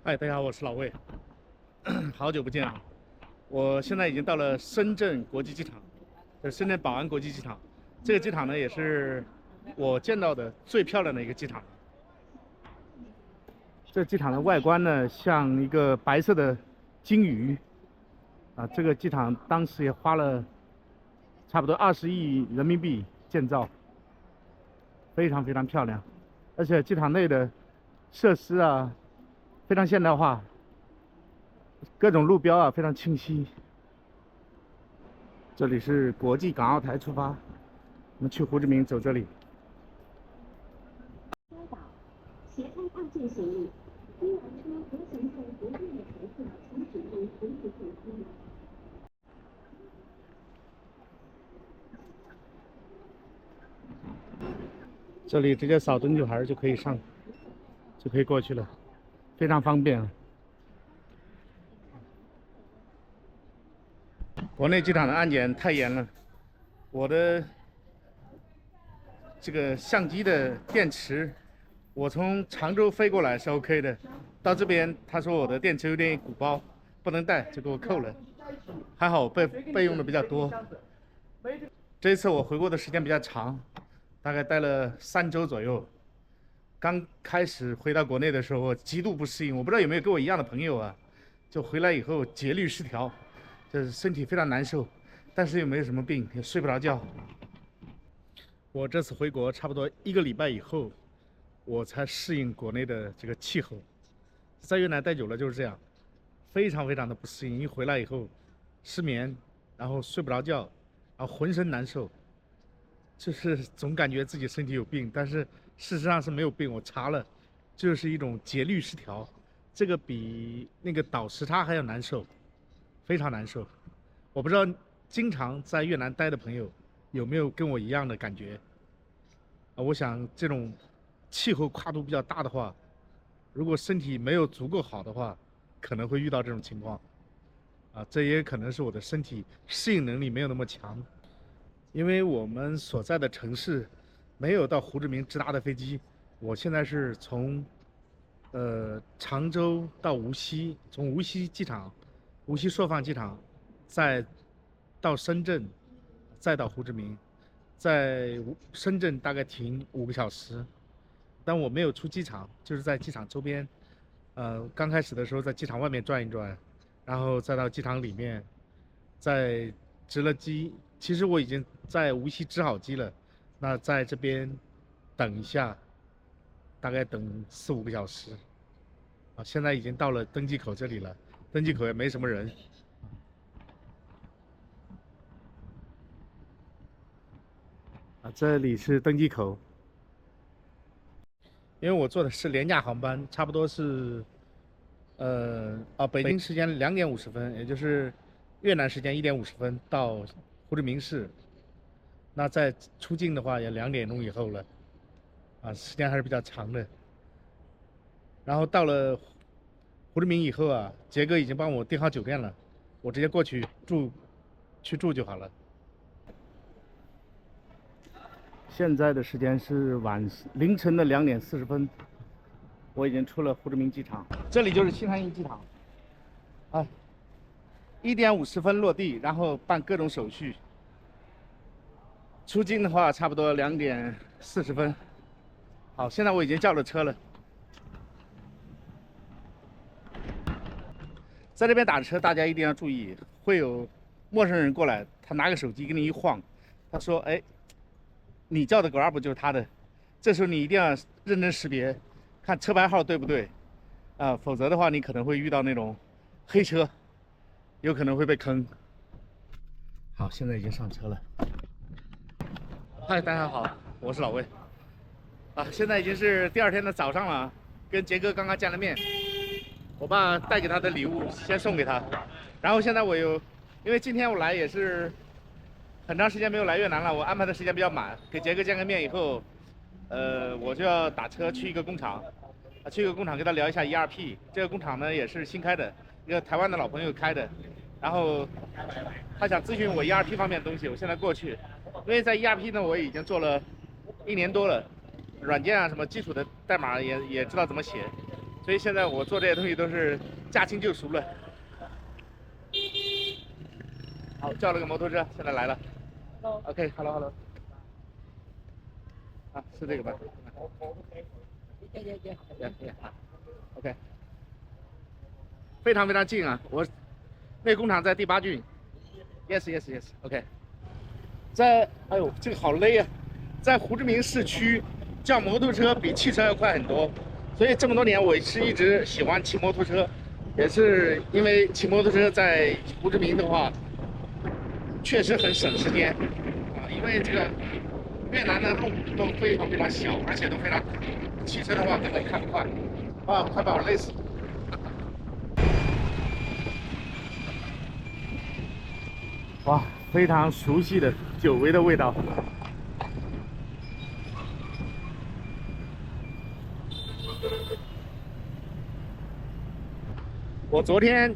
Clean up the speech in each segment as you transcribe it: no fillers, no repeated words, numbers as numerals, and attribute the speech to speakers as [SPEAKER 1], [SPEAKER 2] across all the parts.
[SPEAKER 1] 嗨，大家好，我是老魏，好久不见啊！我现在已经到了深圳国际机场，就是深圳宝安国际机场。这个机场呢，也是我见到的最漂亮的一个机场。这机场的外观呢，像一个白色的鲸鱼啊。这个机场当时也花了差不多20亿人民币建造，非常非常漂亮。而且机场内的设施啊，非常现代化。各种路标啊非常清晰。这里是国际港澳台出发，我们去胡志明走这里。
[SPEAKER 2] 车道斜开二线行李，游览车和行在不变的乘客请使用同一电梯。
[SPEAKER 1] 这里直接扫登记牌就可以上，就可以过去了，非常方便。国内机场的安检太严了，我的这个相机的电池，我从常州飞过来是 OK 的，到这边他说我的电池有点鼓包，不能带，就给我扣了。还好备用的比较多。这一次我回国的时间比较长，大概待了3周左右。刚开始回到国内的时候，我极度不适应，我不知道有没有跟我一样的朋友啊，就回来以后节律失调，就是身体非常难受，但是又没有什么病，也睡不着觉。我这次回国差不多1个礼拜以后，我才适应国内的这个气候。在越南待久了就是这样，非常非常的不适应。一回来以后，失眠，然后睡不着觉，然后浑身难受，就是总感觉自己身体有病，但是事实上是没有病。我查了，就是一种节律失调，这个比那个倒时差还要难受，非常难受。我不知道经常在越南待的朋友有没有跟我一样的感觉啊？我想这种气候跨度比较大的话，如果身体没有足够好的话，可能会遇到这种情况啊。这也可能是我的身体适应能力没有那么强。因为我们所在的城市没有到胡志明直达的飞机，我现在是从常州到无锡，从无锡机场、无锡硕放机场，再到深圳，再到胡志明，在深圳大概停5个小时，但我没有出机场，就是在机场周边。刚开始的时候在机场外面转一转，然后再到机场里面，再值了机。其实我已经在无锡值好机了，那在这边等一下，大概等4、5个小时。啊，现在已经到了登机口这里了，登机口也没什么人。啊，这里是登机口。因为我坐的是廉价航班，差不多是，北京时间2点50分，也就是越南时间1点50分到胡志明市。那在出境的话也2点钟以后了，啊，时间还是比较长的。然后到了胡志明以后啊，杰哥已经帮我订好酒店了，我直接过去住就好了。现在的时间是凌晨的2点40分，我已经出了胡志明机场，这里就是新韩营机场。啊，1点50分落地，然后办各种手续。出境的话，差不多2点40分。好，现在我已经叫了车了。在这边打车，大家一定要注意，会有陌生人过来，他拿个手机给你一晃，他说：“哎，你叫的 Grab 就是他的。”这时候你一定要认真识别，看车牌号对不对，否则的话你可能会遇到那种黑车，有可能会被坑。好，现在已经上车了。嗨，大家好，我是老魏。啊，现在已经是第2天的早上了，跟杰哥刚刚见了面。我爸带给他的礼物先送给他，然后现在因为今天我来也是很长时间没有来越南了，我安排的时间比较满，给杰哥见个面以后，我就要打车去一个工厂，去一个工厂跟他聊一下 ERP。这个工厂呢也是新开的，一个台湾的老朋友开的，然后他想咨询我 ERP 方面的东西，我现在过去，因为在 ERP 呢我已经做了1年多了，软件啊什么基础的代码也知道怎么写。所以现在我做这些东西都是驾轻就熟了。好，叫了个摩托车，现在来了。OK，hello，hello。啊，是这个吧？OK，非常非常近啊！我那工厂在第8郡。Yes，OK。哎呦，这个好累啊！在胡志明市区叫摩托车比汽车要快很多，所以这么多年我是一直喜欢骑摩托车，也是因为骑摩托车在胡志明的话，确实很省时间啊，因为这个越南的路都非常非常小，而且都非常堵，汽车的话可能开不快啊，快把我累死了。哇，非常熟悉的久违的味道。我昨天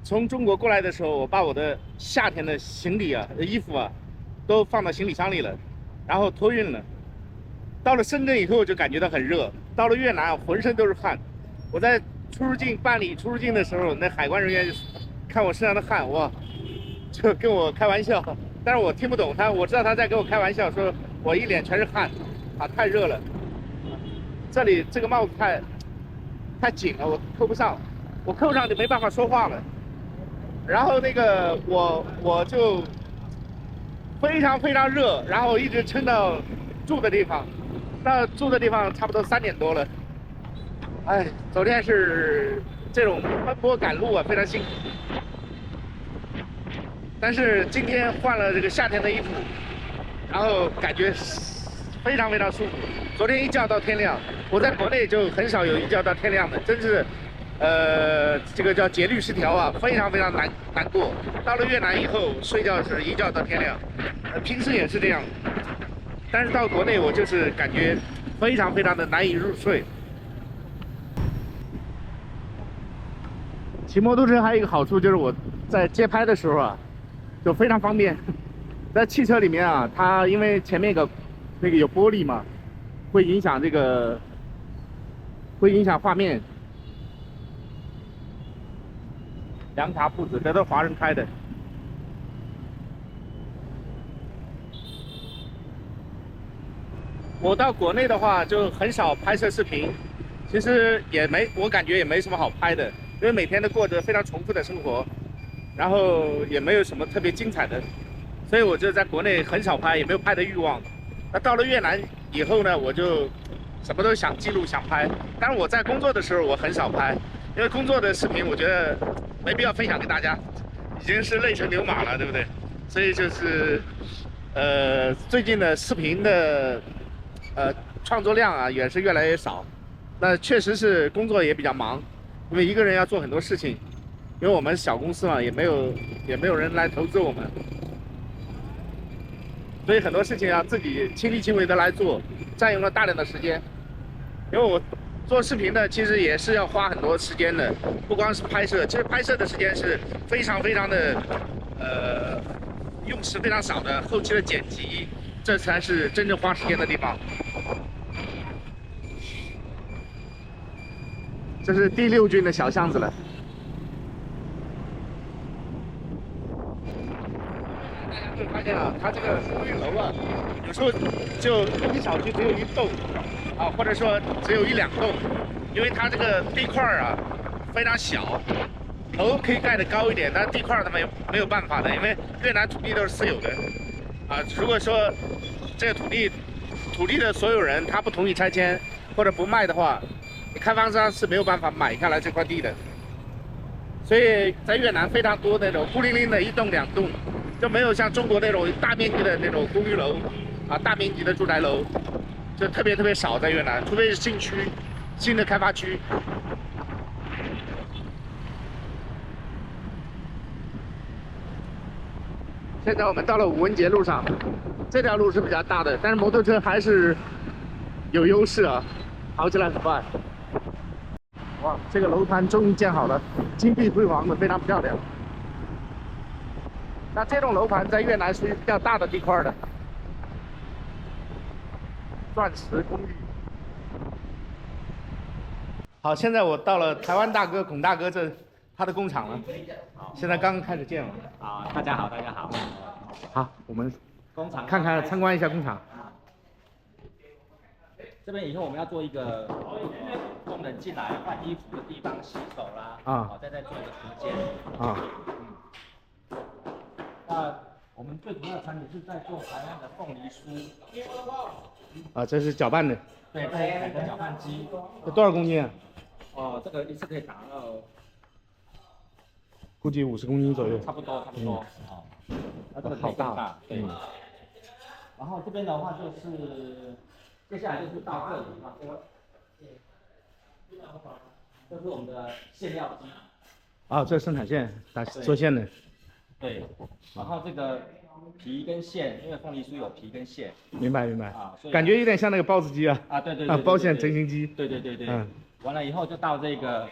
[SPEAKER 1] 从中国过来的时候，我把我的夏天的行李啊、衣服啊，都放到行李箱里了，然后托运了。到了深圳以后就感觉到很热，到了越南浑身都是汗。我在办理出入境的时候，那海关人员看我身上的汗，哇，就跟我开玩笑，但是我听不懂他，我知道他在跟我开玩笑，说我一脸全是汗，啊，太热了。这里这个帽子太紧了，我扣不上，我扣上就没办法说话了。然后那个我就非常非常热，然后一直撑到住的地方，到住的地方差不多3点多了。哎，昨天是这种奔波赶路啊，非常辛苦。但是今天换了这个夏天的衣服，然后感觉非常非常舒服。昨天一觉到天亮，我在国内就很少有一觉到天亮的，真是，这个叫节律失调啊，非常非常难过。到了越南以后，睡觉是一觉到天亮，平时也是这样，但是到国内我就是感觉非常非常的难以入睡。骑摩托车还有一个好处就是我在街拍的时候啊，就非常方便。在汽车里面啊，它因为前面那个有玻璃嘛，会影响画面。凉茶铺子，这都是华人开的。我到国内的话就很少拍摄视频，其实我感觉也没什么好拍的，因为每天都过着非常重复的生活，然后也没有什么特别精彩的，所以我就在国内很少拍，也没有拍的欲望。那到了越南以后呢，我就什么都想记录想拍，但是我在工作的时候我很少拍，因为工作的视频我觉得没必要分享给大家，已经是累成牛马了，对不对？所以就是最近的视频的创作量啊也是越来越少。那确实是工作也比较忙，因为一个人要做很多事情，因为我们小公司嘛，也没有人来投资我们，所以很多事情要自己亲力亲为的来做，占用了大量的时间。因为我做视频的其实也是要花很多时间的，不光是拍摄，其实拍摄的时间是非常非常的用时非常少的，后期的剪辑，这才是真正花时间的地方。这是第6郡的小巷子了。大家会发现啊，它这个公寓楼啊，有时候就一个小区只有1栋啊，或者说只有1、2栋，因为它这个地块啊非常小，楼可以盖得高一点，但是地块它没有办法的，因为越南土地都是私有的啊。如果说这个土地的所有人他不同意拆迁或者不卖的话，开发商是没有办法买下来这块地的。所以在越南非常多那种孤零零的1栋2栋，就没有像中国那种大面积的那种公寓楼啊，大面积的住宅楼，就特别特别少在越南，除非是新区、新的开发区。现在我们到了武文节路上，这条路是比较大的，但是摩托车还是有优势啊，跑起来很快。哇，这个楼盘终于建好了，金碧辉煌的，非常漂亮。那这种楼盘在越南属于比较大的地块的，钻石公寓。好，现在我到了台湾大哥孔大哥他的工厂了，现在刚开始建了。
[SPEAKER 3] 啊，大家好，大家好。
[SPEAKER 1] 好，我们
[SPEAKER 3] 工厂
[SPEAKER 1] 参观一下工厂。
[SPEAKER 3] 这边以后我们要做一个工人进来换衣服的地方，洗手啦，
[SPEAKER 1] 啊，
[SPEAKER 3] 再做一个涂间。
[SPEAKER 1] 啊，
[SPEAKER 3] 那我们最主要的产品是在做台湾的凤梨酥。
[SPEAKER 1] 啊，这是搅拌的。
[SPEAKER 3] 对，这是凯德搅拌机。
[SPEAKER 1] 这多少公斤啊？
[SPEAKER 3] 哦，这个一次可以打到，
[SPEAKER 1] 估计50公斤左右。
[SPEAKER 3] 差不多。哦，那这个
[SPEAKER 1] 好大。
[SPEAKER 3] 对。然后这边的话就是，接下来就是到这里啊，这是我们的馅料机。啊，
[SPEAKER 1] 这是生产线做馅的。
[SPEAKER 3] 对，然后这个皮跟馅，因为凤梨酥有皮跟馅。明白。啊，感
[SPEAKER 1] 觉有点像那个包子机啊。
[SPEAKER 3] 啊，对。
[SPEAKER 1] 包馅成型机。
[SPEAKER 3] 对。完了以后就到这个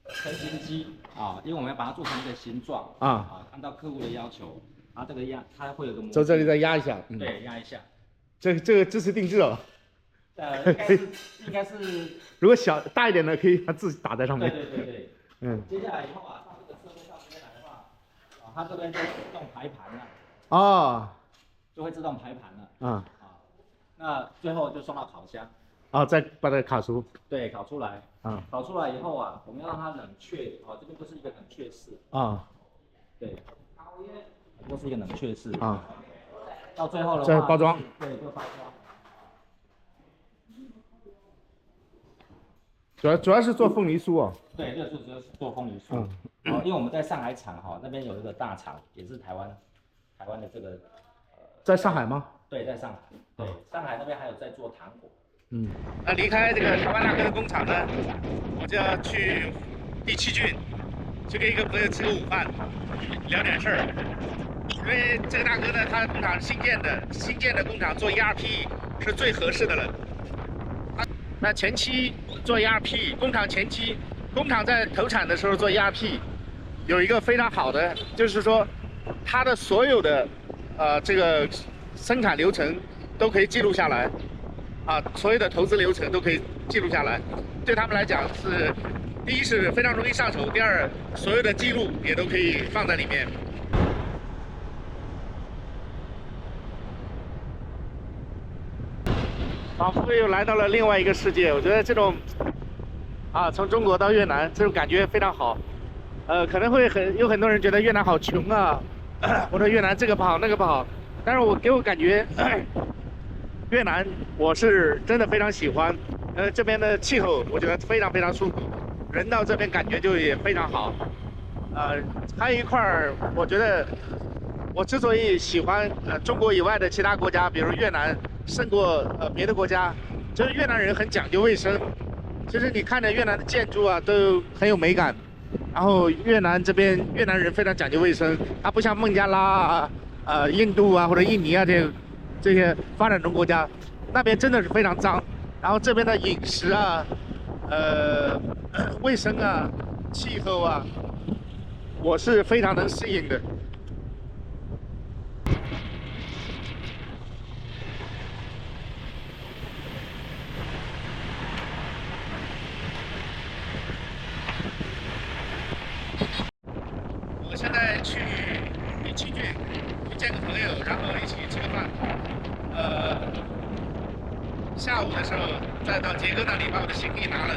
[SPEAKER 3] 成型机啊，因为我们要把它做成一个形状啊，按照客户的要求，然后这个它会有个模。
[SPEAKER 1] 从这里再压一下。
[SPEAKER 3] 对，压一下。
[SPEAKER 1] 这个支持定制哦。
[SPEAKER 3] 应该是。
[SPEAKER 1] 如果大一点的，可以它自己打在上面。
[SPEAKER 3] 对。接下来以后啊，到这个设备上面来的话，它这边就自动排盘了。哦。就会自动排盘了。那最后就送到烤箱。再把它烤熟。对，烤出来。烤出来以后啊，我们要让它冷却。这边就是一个冷却室。对。这是一个冷却室。到最后的话。这是包装。对，这个包
[SPEAKER 1] 装。主要是做凤梨酥哦。
[SPEAKER 3] 对，这个主要是做凤梨酥。因为我们在上海厂那边有一个大厂，也是台湾的这个。
[SPEAKER 1] 在上海吗？
[SPEAKER 3] 对，在上海。对，上海那边还有在做糖果。
[SPEAKER 1] 那离开这个台湾大哥的工厂呢，我就要去第7郡，去跟一个朋友吃个午饭，聊点事儿。因为这个大哥呢，他的工厂是新建的工厂，做 ERP 是最合适的了。那前期做 ERP， 工厂在投产的时候做 ERP， 有一个非常好的，就是说它的所有的这个生产流程都可以记录下来。所有的投资流程都可以记录下来，对他们来讲是，第一是非常容易上手，第二所有的记录也都可以放在里面。仿佛又来到了另外一个世界，我觉得这种，从中国到越南这种感觉非常好。可能会有很多人觉得越南好穷啊，或者越南这个不好那个不好，但是给我感觉。越南我是真的非常喜欢，这边的气候我觉得非常舒服，人到这边感觉就也非常好，还有一块儿，我觉得我之所以喜欢中国以外的其他国家，比如越南胜过别的国家，就是越南人很讲究卫生，就是你看着越南的建筑都很有美感，然后越南人非常讲究卫生，它不像孟加拉印度或者印尼这些发展中国家，那边真的是非常脏，然后这边的饮食卫生气候我是非常能适应的。我现在去第7郡去见个朋友，然后一起吃个饭。下午的时候再到杰哥那里把我的行李拿了。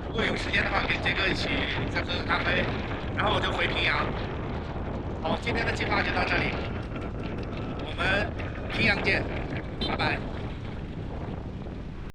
[SPEAKER 1] 如果有时间的话，跟杰哥一起再喝个咖啡，然后我就回平阳。好，今天的计划就到这里，我们平阳见，拜拜。